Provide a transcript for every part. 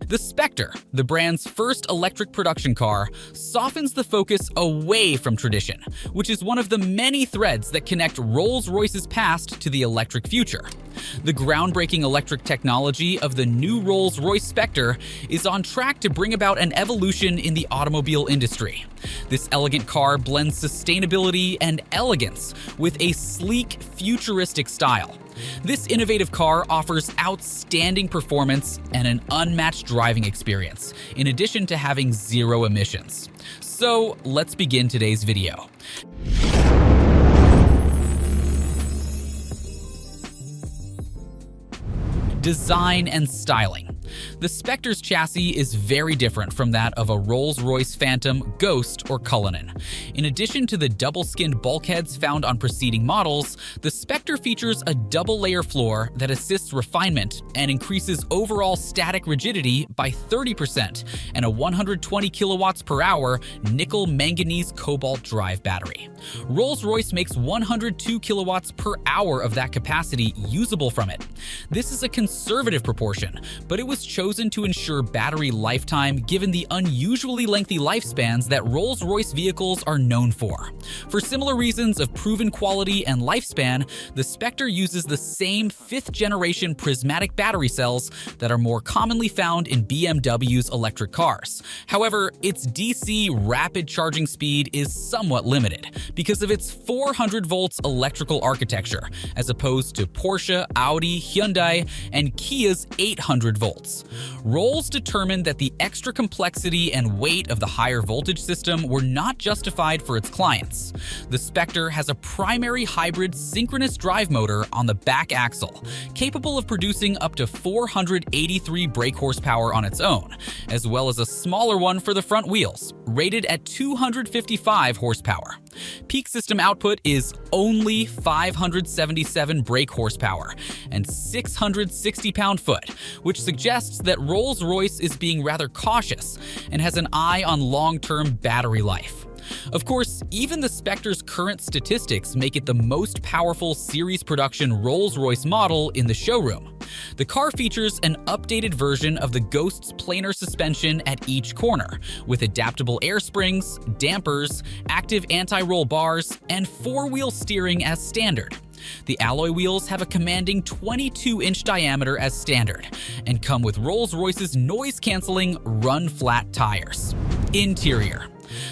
The Spectre, the brand's first electric production car, softens the focus away from tradition, which is one of the many threads that connect Rolls-Royce's past to the electric future. The groundbreaking electric technology of the new Rolls Royce Spectre is on track to bring about an evolution in the automobile industry. This elegant car blends sustainability and elegance with a sleek, futuristic style. This innovative car offers outstanding performance and an unmatched driving experience, in addition to having zero emissions. So let's begin today's video. Design and styling. The Spectre's chassis is very different from that of a Rolls-Royce Phantom, Ghost, or Cullinan. In addition to the double-skinned bulkheads found on preceding models, the Spectre features a double-layer floor that assists refinement and increases overall static rigidity by 30% and a 120 kilowatts per hour nickel manganese cobalt drive battery. Rolls-Royce makes 102 kilowatts per hour of that capacity usable from it. This is a conservative proportion, but it was chosen to ensure battery lifetime given the unusually lengthy lifespans that Rolls-Royce vehicles are known for. For similar reasons of proven quality and lifespan, the Spectre uses the same 5th-generation prismatic battery cells that are more commonly found in BMW's electric cars. However, its DC rapid charging speed is somewhat limited because of its 400 volts electrical architecture, as opposed to Porsche, Audi, Hyundai, and Kia's 800 volts. Rolls determined that the extra complexity and weight of the higher voltage system were not justified for its clients. The Spectre has a primary hybrid synchronous drive motor on the back axle, capable of producing up to 483 brake horsepower on its own, as well as a smaller one for the front wheels, rated at 255 horsepower. Peak system output is only 577 brake horsepower and 660 pound-foot, which suggests that Rolls-Royce is being rather cautious and has an eye on long-term battery life. Of course, even the Spectre's current statistics make it the most powerful series production Rolls-Royce model in the showroom. The car features an updated version of the Ghost's planar suspension at each corner, with adaptable air springs, dampers, active anti-roll bars, and 4-wheel steering as standard. The alloy wheels have a commanding 22-inch diameter as standard, and come with Rolls-Royce's noise-canceling run-flat tires. Interior.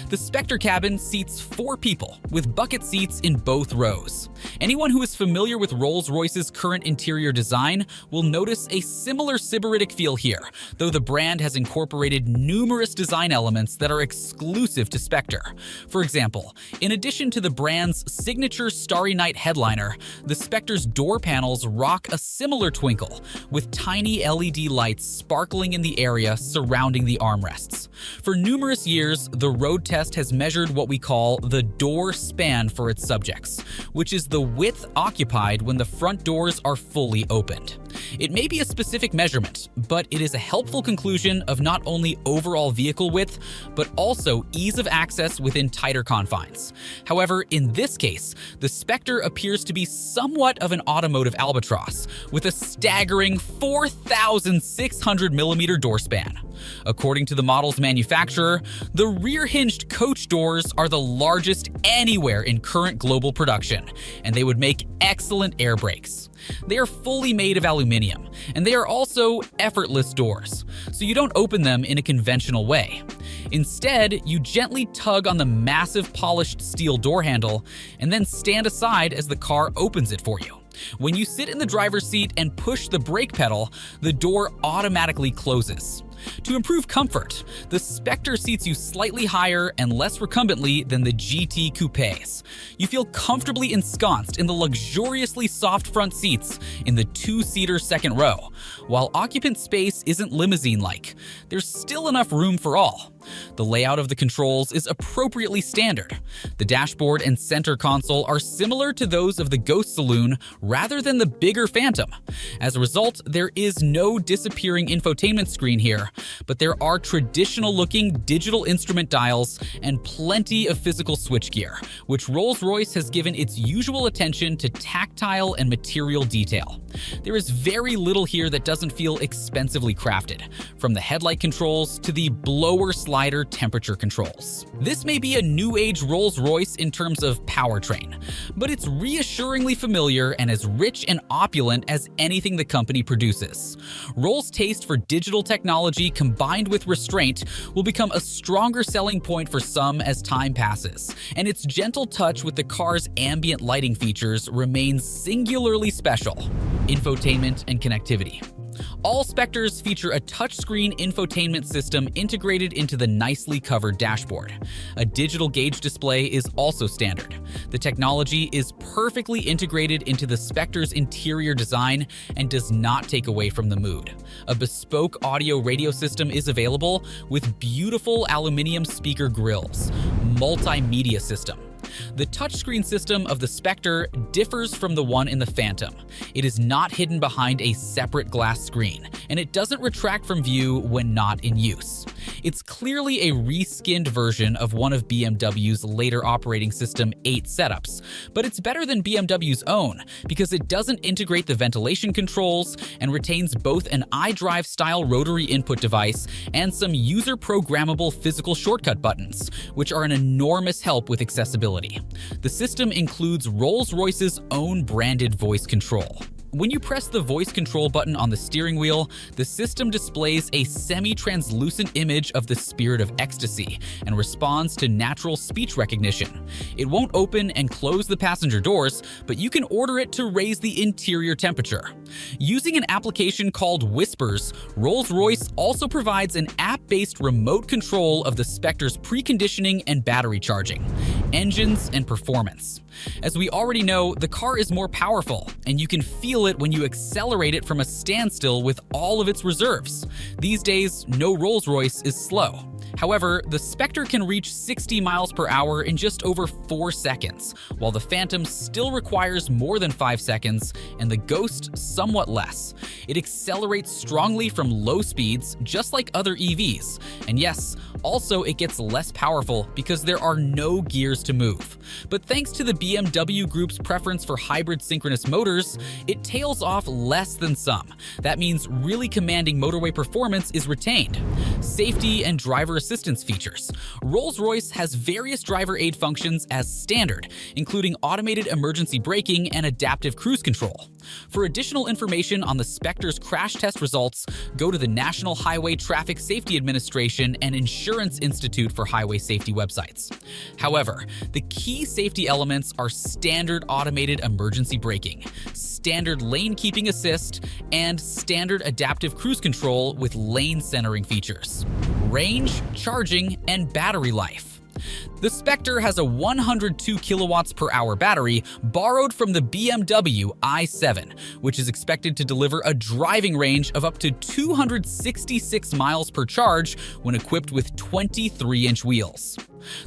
The Spectre cabin seats 4 people, with bucket seats in both rows. Anyone who is familiar with Rolls-Royce's current interior design will notice a similar sybaritic feel here, though the brand has incorporated numerous design elements that are exclusive to Spectre. For example, in addition to the brand's signature Starry Night headliner, the Spectre's door panels rock a similar twinkle, with tiny LED lights sparkling in the area surrounding the armrests. For numerous years, the road test has measured what we call the door span for its subjects, which is the width occupied when the front doors are fully opened. It may be a specific measurement, but it is a helpful conclusion of not only overall vehicle width, but also ease of access within tighter confines. However, in this case, the Spectre appears to be somewhat of an automotive albatross, with a staggering 4,600 millimeter door span. According to the model's manufacturer, the rear-hinged coach doors are the largest anywhere in current global production, and they would make excellent air brakes. They are fully made of aluminum, and they are also effortless doors, so you don't open them in a conventional way. Instead, you gently tug on the massive polished steel door handle and then stand aside as the car opens it for you. When you sit in the driver's seat and push the brake pedal, the door automatically closes. To improve comfort, the Spectre seats you slightly higher and less recumbently than the GT coupes. You feel comfortably ensconced in the luxuriously soft front seats in the 2-seater second row. While occupant space isn't limousine-like, there's still enough room for all. The layout of the controls is appropriately standard. The dashboard and center console are similar to those of the Ghost Saloon rather than the bigger Phantom. As a result, there is no disappearing infotainment screen here, here, but there are traditional-looking digital instrument dials and plenty of physical switchgear, which Rolls-Royce has given its usual attention to tactile and material detail. There is very little here that doesn't feel expensively crafted, from the headlight controls to the blower slider temperature controls. This may be a new-age Rolls-Royce in terms of powertrain, but it's reassuringly familiar and as rich and opulent as anything the company produces. Rolls' taste for digital technology combined with restraint will become a stronger selling point for some as time passes, and its gentle touch with the car's ambient lighting features remains singularly special. Infotainment and connectivity. All Spectres feature a touchscreen infotainment system integrated into the nicely covered dashboard. A digital gauge display is also standard. The technology is perfectly integrated into the Spectre's interior design and does not take away from the mood. A bespoke audio radio system is available with beautiful aluminum speaker grills. Multimedia system. The touchscreen system of the Spectre differs from the one in the Phantom. It is not hidden behind a separate glass screen, and it doesn't retract from view when not in use. It's clearly a reskinned version of one of BMW's later operating system 8 setups, but it's better than BMW's own because it doesn't integrate the ventilation controls and retains both an iDrive-style rotary input device and some user-programmable physical shortcut buttons, which are an enormous help with accessibility. The system includes Rolls-Royce's own branded voice control. When you press the voice control button on the steering wheel, the system displays a semi-translucent image of the spirit of ecstasy and responds to natural speech recognition. It won't open and close the passenger doors, but you can order it to raise the interior temperature. Using an application called Whispers, Rolls-Royce also provides an app-based remote control of the Spectre's preconditioning and battery charging, engines, and performance. As we already know, the car is more powerful, and you can feel it when you accelerate it from a standstill with all of its reserves. These days, no Rolls-Royce is slow. However, the Spectre can reach 60 miles per hour in just over 4 seconds, while the Phantom still requires more than 5 seconds, and the Ghost somewhat less. It accelerates strongly from low speeds, just like other EVs. And yes, also it gets less powerful because there are no gears to move. But thanks to the BMW Group's preference for hybrid synchronous motors, it tails off less than some. That means really commanding motorway performance is retained. Safety and driver assistance features. Rolls-Royce has various driver aid functions as standard, including automated emergency braking and adaptive cruise control. For additional information on the Spectre's crash test results, go to the National Highway Traffic Safety Administration and Insurance Institute for Highway Safety websites. However, the key safety elements are standard automated emergency braking, standard lane keeping assist, and standard adaptive cruise control with lane centering features. Range, charging, and battery life. The Spectre has a 102 kilowatts per hour battery borrowed from the BMW i7, which is expected to deliver a driving range of up to 266 miles per charge when equipped with 23-inch wheels.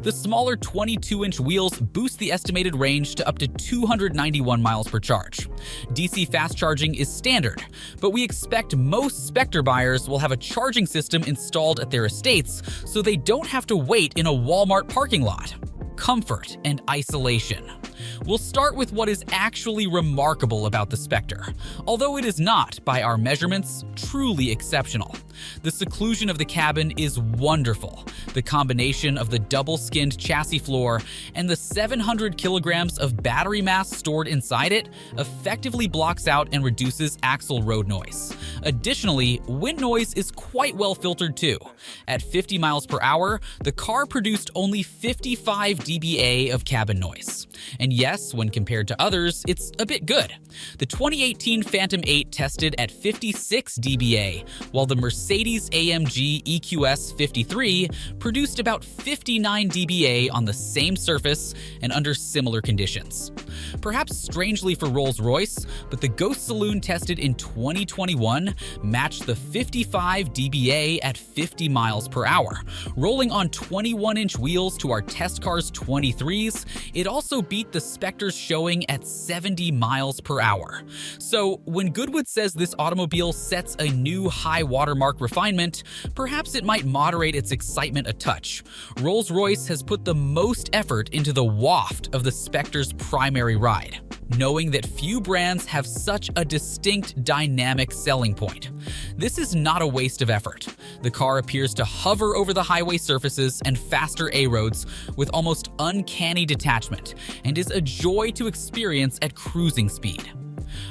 The smaller 22-inch wheels boost the estimated range to up to 291 miles per charge. DC fast charging is standard, but we expect most Spectre buyers will have a charging system installed at their estates so they don't have to wait in a Walmart parking lot. Comfort and isolation. We'll start with what is actually remarkable about the Spectre, although it is not, by our measurements, truly exceptional. The seclusion of the cabin is wonderful. The combination of the double-skinned chassis floor and the 700 kilograms of battery mass stored inside it effectively blocks out and reduces axle road noise. Additionally, wind noise is quite well filtered too. At 50 miles per hour, the car produced only 55 dBA of cabin noise. And yes, when compared to others, it's a bit good. The 2018 Phantom 8 tested at 56 dBA, while the Mercedes-AMG EQS 53 produced about 59 dBA on the same surface and under similar conditions. Perhaps strangely for Rolls-Royce, but the Ghost Saloon tested in 2021 matched the 55 dBA at 50 miles per hour. Rolling on 21-inch wheels to our test car's 23s, it also beat the the Spectre's showing at 70 miles per hour. So when Goodwood says this automobile sets a new high watermark refinement, perhaps it might moderate its excitement a touch. Rolls-Royce has put the most effort into the waft of the Spectre's primary ride, knowing that few brands have such a distinct dynamic selling point. This is not a waste of effort. The car appears to hover over the highway surfaces and faster A-roads with almost uncanny detachment, and is a joy to experience at cruising speed.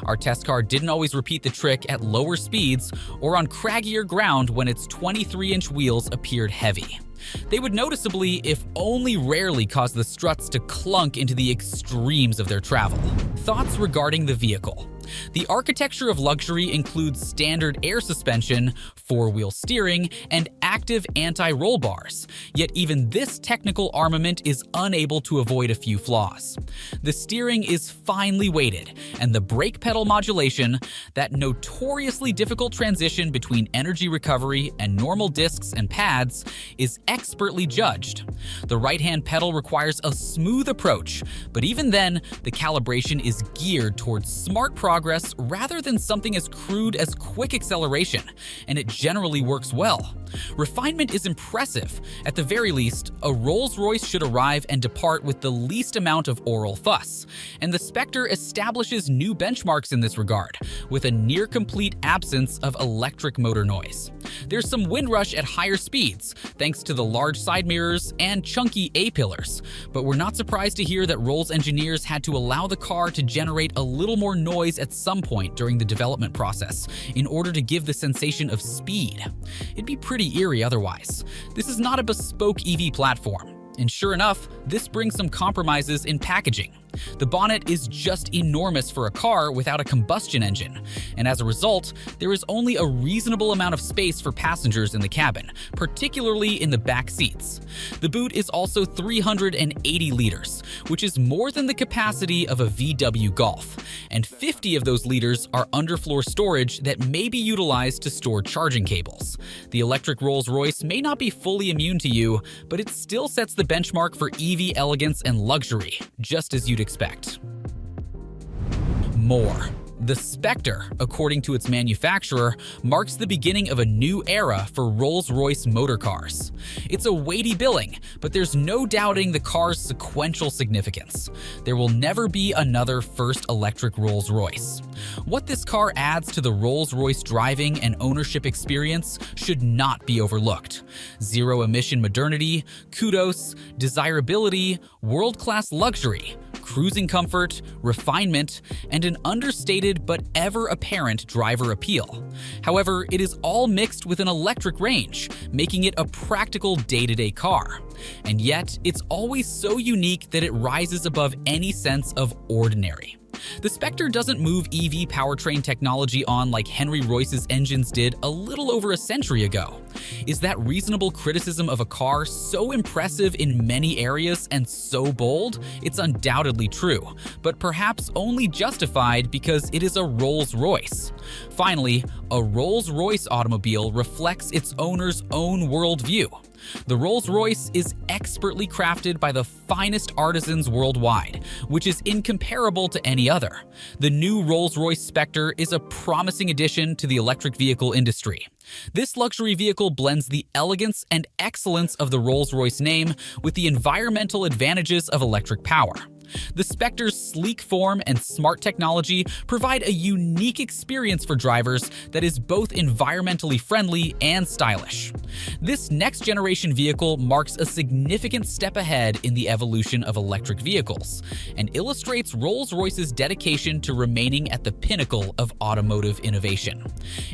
Our test car didn't always repeat the trick at lower speeds or on craggier ground when its 23-inch wheels appeared heavy. They would noticeably, if only rarely, cause the struts to clunk into the extremes of their travel. Thoughts regarding the vehicle. The architecture of luxury includes standard air suspension, four-wheel steering, and active anti-roll bars, yet even this technical armament is unable to avoid a few flaws. The steering is finely weighted, and the brake pedal modulation, that notoriously difficult transition between energy recovery and normal discs and pads, is expertly judged. The right-hand pedal requires a smooth approach, but even then, the calibration is geared towards smart progress rather than something as crude as quick acceleration, and it generally works well. Refinement is impressive. At the very least, a Rolls-Royce should arrive and depart with the least amount of oral fuss, and the Spectre establishes new benchmarks in this regard, with a near-complete absence of electric motor noise. There's some wind rush at higher speeds, thanks to the large side mirrors and chunky A-pillars, but we're not surprised to hear that Rolls engineers had to allow the car to generate a little more noise at some point during the development process in order to give the sensation of speed. It'd be pretty eerie otherwise. This is not a bespoke EV platform, and sure enough, this brings some compromises in packaging. The bonnet is just enormous for a car without a combustion engine, and as a result, there is only a reasonable amount of space for passengers in the cabin, particularly in the back seats. The boot is also 380 liters, which is more than the capacity of a VW Golf, and 50 of those liters are underfloor storage that may be utilized to store charging cables. The electric Rolls-Royce may not be fully immune to you, but it still sets the benchmark for EV elegance and luxury, just as you'd expect. More. The Spectre, according to its manufacturer, marks the beginning of a new era for Rolls-Royce motor cars. It's a weighty billing, but there's no doubting the car's sequential significance. There will never be another first electric Rolls-Royce. What this car adds to the Rolls-Royce driving and ownership experience should not be overlooked. Zero-emission modernity, kudos, desirability, world-class luxury, cruising comfort, refinement, and an understated but ever-apparent driver appeal. However, it is all mixed with an electric range, making it a practical day-to-day car. And yet, it's always so unique that it rises above any sense of ordinary. The Spectre doesn't move EV powertrain technology on like Henry Royce's engines did a little over a century ago. Is that reasonable criticism of a car so impressive in many areas and so bold? It's undoubtedly true, but perhaps only justified because it is a Rolls-Royce. Finally, a Rolls-Royce automobile reflects its owner's own worldview. The Rolls-Royce is expertly crafted by the finest artisans worldwide, which is incomparable to any other. The new Rolls-Royce Spectre is a promising addition to the electric vehicle industry. This luxury vehicle blends the elegance and excellence of the Rolls-Royce name with the environmental advantages of electric power. The Spectre's sleek form and smart technology provide a unique experience for drivers that is both environmentally friendly and stylish. This next-generation vehicle marks a significant step ahead in the evolution of electric vehicles and illustrates Rolls-Royce's dedication to remaining at the pinnacle of automotive innovation.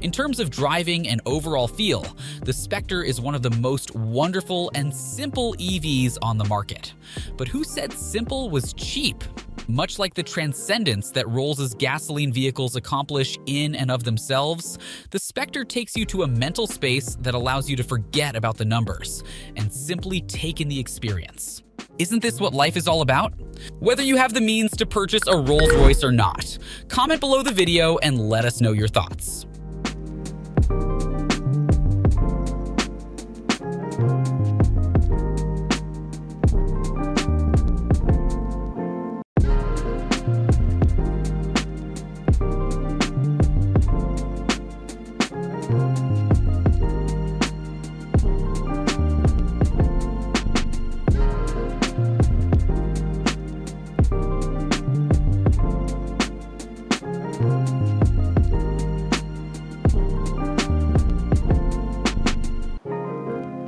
In terms of driving and overall feel, the Spectre is one of the most wonderful and simple EVs on the market. But who said simple was cheap? Much like the transcendence that Rolls' gasoline vehicles accomplish in and of themselves, the Spectre takes you to a mental space that allows you to forget about the numbers and simply take in the experience. Isn't this what life is all about? Whether you have the means to purchase a Rolls-Royce or not, comment below the video and let us know your thoughts.